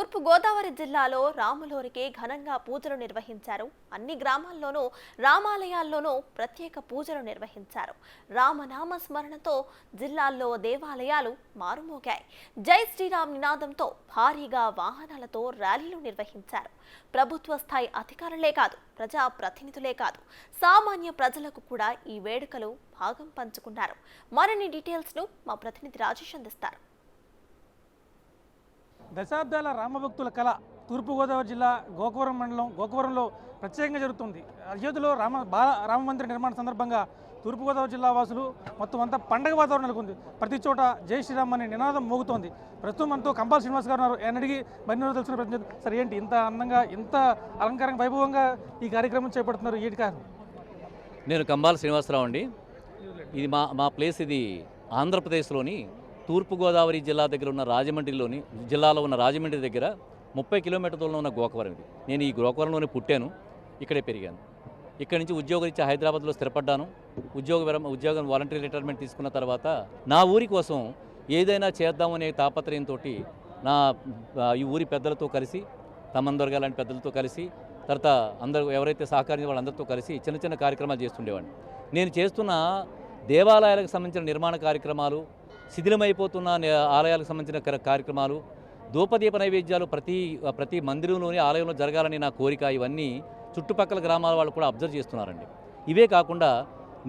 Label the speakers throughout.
Speaker 1: తూర్పు గోదావరి జిల్లాలో రాములోరికి ఘనంగా పూజలు నిర్వహించారు. అన్ని గ్రామాల్లోనూ రామాలయాల్లోనూ ప్రత్యేక పూజలు నిర్వహించారు. రామనామ స్మరణతో జిల్లాల్లో దేవాలయాలు మారుమోగాయి. జై శ్రీరామ్ నినాదంతో భారీగా వాహనాలతో ర్యాలీలు నిర్వహించారు. ప్రభుత్వ స్థాయి అధికారులే కాదు, ప్రజా ప్రతినిధులే కాదు, సామాన్య ప్రజలకు కూడా ఈ వేడుకలు భాగం పంచుకున్నారు. మరిన్ని డీటెయిల్స్ ను మా ప్రతినిధి రాజేష్ అందిస్తారు.
Speaker 2: దశాబ్దాల రామభక్తుల కళ తూర్పుగోదావరి జిల్లా గోకవరం మండలం గోకవరంలో ప్రత్యేకంగా జరుగుతుంది. అయోధ్యలో రామ మందిర నిర్మాణ సందర్భంగా తూర్పుగోదావరి జిల్లా వాసులు మొత్తం అంతా పండగ వాతావరణం నెలకొంది. ప్రతి చోట జై శ్రీరామ్ అనే నినాదం మోగుతోంది. ప్రస్తుతం మనతో కంబాల శ్రీనివాస్ గారు ఉన్నారు. ఆయన అడిగి మరిన్ని తెలుసుకునే ప్రయత్నం చేద్దాం. సరే, ఏంటి ఇంత అందంగా, ఇంత అలంకారంగా, వైభవంగా ఈ కార్యక్రమం చేపడుతున్నారు? ఏంటి కారణం?
Speaker 3: నేను కంబాల శ్రీనివాసరావు అండి. ఇది మా ప్లేస్. ఇది ఆంధ్రప్రదేశ్లోని తూర్పుగోదావరి జిల్లా దగ్గర ఉన్న జిల్లాలో ఉన్న రాజమండ్రి దగ్గర 30 కిలోమీటర్ల దూరంలో ఉన్న గోకవరం ఇది. నేను ఈ గోకవరంలోనే పుట్టాను, ఇక్కడే పెరిగాను. ఇక్కడి నుంచి ఉద్యోగరీత్యా హైదరాబాద్లో స్థిరపడ్డాను. ఉద్యోగం వాలంటరీ రిటైర్మెంట్ తీసుకున్న తర్వాత నా ఊరి కోసం ఏదైనా చేద్దామనే తాపత్రయంతో ఈ ఊరి పెద్దలతో కలిసి, తమ్మందొరగా లాంటి పెద్దలతో కలిసి, తర్వాత అందరూ ఎవరైతే సహకరించిన వాళ్ళందరితో కలిసి చిన్న చిన్న కార్యక్రమాలు చేస్తుండేవాడిని. నేను చేస్తున్న దేవాలయాలకు సంబంధించిన నిర్మాణ కార్యక్రమాలు, శిథిలమైపోతున్న ఆలయాలకు సంబంధించిన కార్యక్రమాలు, ధూపదీప నైవేద్యాలు ప్రతి మందిరంలోని ఆలయంలో జరగాలని నా కోరిక. ఇవన్నీ చుట్టుపక్కల గ్రామాల వాళ్ళు కూడా అబ్జర్వ్ చేస్తున్నారండి. ఇవే కాకుండా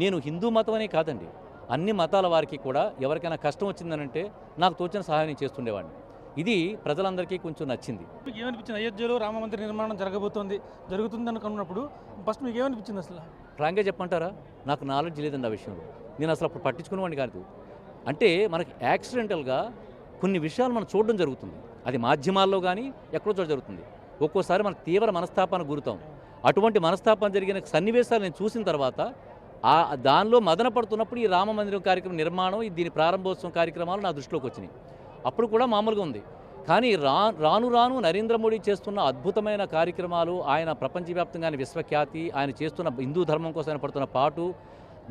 Speaker 3: నేను హిందూ మతం అనే కాదండి, అన్ని మతాల వారికి కూడా ఎవరికైనా కష్టం వచ్చిందనంటే నాకు తోచిన సహాయం చేస్తుండేవాడిని. ఇది ప్రజలందరికీ కొంచెం నచ్చింది.
Speaker 2: మీకు ఏమనిపించింది? అయోధ్యలో రామ మందిర నిర్మాణం జరుగుతుంది అనుకున్నప్పుడు ఫస్ట్ మీకు ఏమనిపించింది? అసలు
Speaker 3: ఫ్రాంక్గా చెప్పంటారా, నాకు నాలెడ్జ్ లేదండి ఆ విషయంలో. నేను అసలు అప్పుడు పట్టించుకునేవాడిని కాదు. అంటే మనకి యాక్సిడెంటల్గా కొన్ని విషయాలు మనం చూడడం జరుగుతుంది. అది మాధ్యమాల్లో కానీ ఎక్కడో చోట జరుగుతుంది. ఒక్కోసారి మనకు తీవ్ర మనస్తాపానికి గురుతాం. అటువంటి మనస్తాపం జరిగిన సన్నివేశాలు నేను చూసిన తర్వాత దానిలో మదన పడుతున్నప్పుడు ఈ రామ మందిరం కార్యక్రమం నిర్మాణం, దీని ప్రారంభోత్సవం కార్యక్రమాలు నా దృష్టిలోకి వచ్చినాయి. అప్పుడు కూడా మామూలుగా ఉంది. కానీ రాను నరేంద్ర మోడీ చేస్తున్న అద్భుతమైన కార్యక్రమాలు, ఆయన ప్రపంచవ్యాప్తంగా విశ్వఖ్యాతి, ఆయన చేస్తున్న హిందూ ధర్మం కోసం ఆయన పడుతున్న పాటు,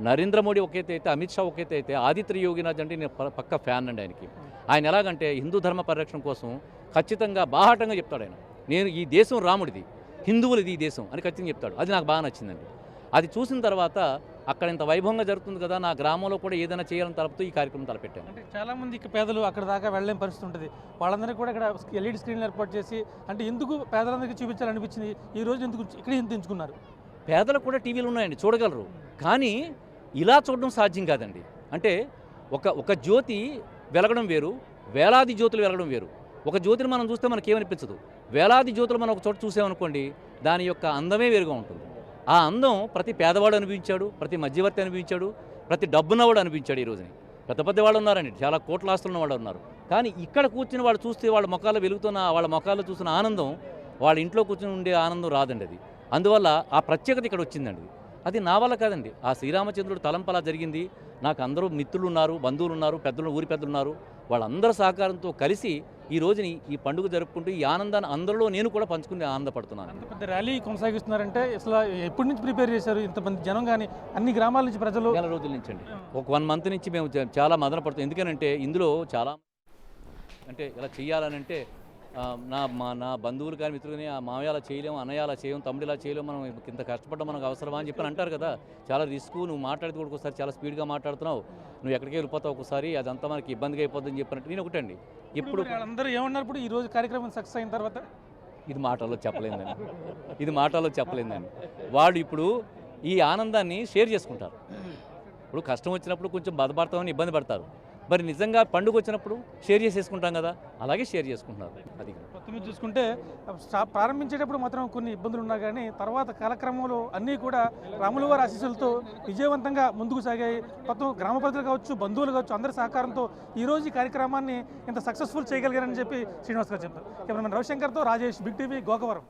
Speaker 3: నరేంద్ర మోడీ ఒకైతే అయితే, అమిత్ షా ఒకైతే అయితే, ఆదిత్య యోగినాథ్ అంటే నేను పక్క ఫ్యాన్ అండి ఆయనకి. ఆయన ఎలాగంటే హిందూ ధర్మ పరిరక్షణ కోసం ఖచ్చితంగా బాహాటంగా చెప్తాడు. ఆయన ఈ దేశం రాముడిది, హిందువులది ఈ దేశం అని ఖచ్చితంగా చెప్తాడు. అది నాకు బాగా నచ్చిందండి. అది చూసిన తర్వాత అక్కడ ఇంత వైభవంగా జరుగుతుంది కదా, నా గ్రామంలో కూడా ఏదైనా చేయాలని తలపుతూ ఈ కార్యక్రమం తలపెట్టాను.
Speaker 2: అంటే చాలామంది పేదలు అక్కడ దాకా వెళ్ళలేని పరిస్థితి ఉంటుంది. వాళ్ళందరికీ కూడా ఇక్కడ ఎల్ఈడి స్క్రీన్లు ఏర్పాటు చేసి, అంటే ఎందుకు పేదలందరికీ చూపించాలనిపించింది? ఈ రోజు ఎందుకు ఇక్కడ ఎంచుకున్నారు?
Speaker 3: పేదలకు కూడా టీవీలు ఉన్నాయండి, చూడగలరు. కానీ ఇలా చూడడం సాధ్యం కాదండి. అంటే ఒక జ్యోతి వెలగడం వేరు, వేలాది జ్యోతులు వెలగడం వేరు. ఒక జ్యోతిని మనం చూస్తే మనకేమనిపించదు. వేలాది జ్యోతులు మనం ఒక చోట చూసామనుకోండి, దాని యొక్క అందమే వేరుగా ఉంటుంది. ఆ అందం ప్రతి పేదవాడు అనిపించాడు, ప్రతి మధ్యవర్తి అనిపించాడు, ప్రతి డబ్బున్నవాడు అనిపించాడు. ఈ రోజుని పెద్ద వాళ్ళు ఉన్నారండి, చాలా కోట్ల ఆస్తులు ఉన్న వాళ్ళు ఉన్నారు. కానీ ఇక్కడ కూర్చుని వాళ్ళు చూస్తే వాళ్ళ ముఖాల్లో వెలుగుతున్న, వాళ్ళ ముఖాల్లో చూసిన ఆనందం వాళ్ళ ఇంట్లో కూర్చుని ఉండే ఆనందం రాదండి. అది అందువల్ల ఆ ప్రత్యేకత ఇక్కడ వచ్చిందండి. అది నా వల్ల కాదండి, ఆ శ్రీరామచంద్రుడు తలంపలా జరిగింది. నాకు అందరూ మిత్రులు ఉన్నారు, బంధువులు ఉన్నారు, ఊరి పెద్దలు ఉన్నారు. వాళ్ళందరి సహకారంతో కలిసి ఈ రోజుని ఈ పండుగ జరుపుకుంటూ ఈ ఆనందాన్ని అందరిలో నేను కూడా పంచుకుని ఆనందపడుతున్నాను.
Speaker 2: అంత పెద్ద ర్యాలీ కొనసాగిస్తున్నారంటే అసలు ఎప్పటి నుంచి ప్రిపేర్ చేశారు? ఇంతమంది జనం కానీ అన్ని గ్రామాల నుంచి ప్రజలు?
Speaker 3: నెల రోజుల నుంచి అండి, ఒక 1 మంత్ నుంచి మేము చాలా మదన పడుతున్నాం. ఎందుకనంటే ఇందులో చాలా అంటే ఇలా చెయ్యాలనంటే నా బంధువులు కానీ మిత్రులు కానీ, మామయ్య అలా చేయలేము, అన్నయ్య అలా చేయలేము, తమ్ముడు ఇలా చేయలేము, మనం ఇంత కష్టపడ్డం మనకు అవసరమా అని చెప్పి అంటారు కదా. చాలా రిస్క్, నువ్వు మాట్లాడితే కూడా ఒకసారి చాలా స్పీడ్గా మాట్లాడుతున్నావు, నువ్వు ఎక్కడికి వెళ్ళిపోతావు, ఒకసారి అదంతా మనకి ఇబ్బందిగా అయిపోతుందని చెప్పినట్టు నేను ఒకటండి. ఇప్పుడు
Speaker 2: అందరూ ఏమన్నారు ఇప్పుడు ఈ రోజు కార్యక్రమం సక్సెస్ అయిన తర్వాత?
Speaker 3: ఇది మాటల్లో చెప్పలేదండి. వాళ్ళు ఇప్పుడు ఈ ఆనందాన్ని షేర్ చేసుకుంటారు. ఇప్పుడు కష్టం వచ్చినప్పుడు కొంచెం బాధపడతామని ఇబ్బంది పడతారు, మరి నిజంగా పండుగ వచ్చినప్పుడు షేర్ చేసేసుకుంటాం కదా, అలాగే షేర్ చేసుకుంటున్నారు. అది
Speaker 2: మొత్తం చూసుకుంటే ప్రారంభించేటప్పుడు మాత్రం కొన్ని ఇబ్బందులు ఉన్నా కానీ తర్వాత కాలక్రమంలో అన్నీ కూడా రాముల వారి ఆశీస్సులతో విజయవంతంగా ముందుకు సాగాయి. మొత్తం గ్రామ ప్రజలు కావచ్చు, బంధువులు కావచ్చు, అందరి సహకారంతో ఈరోజు ఈ కార్యక్రమాన్ని ఇంత సక్సెస్ఫుల్ చేయగలిగారని చెప్పి శ్రీనివాస్ గారు చెప్తారు. కెమెరామెన్ రవిశంకర్తో రాజేష్, బిగ్ టీవీ, గోకవరం.